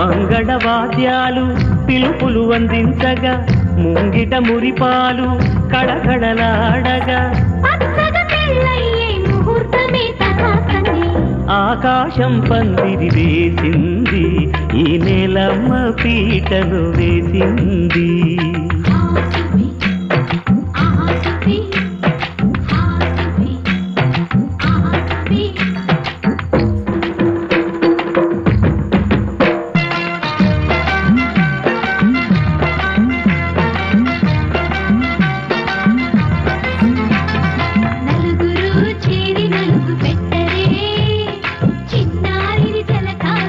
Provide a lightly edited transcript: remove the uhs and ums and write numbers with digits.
మంగళవాద్యాలు పిలుపులు అందించగా ముంగిట మురిపాలు కళకళలాడగా ఆకాశం పందిరి వేసింది ఈ నేలమ్మ పీటను వేసింది.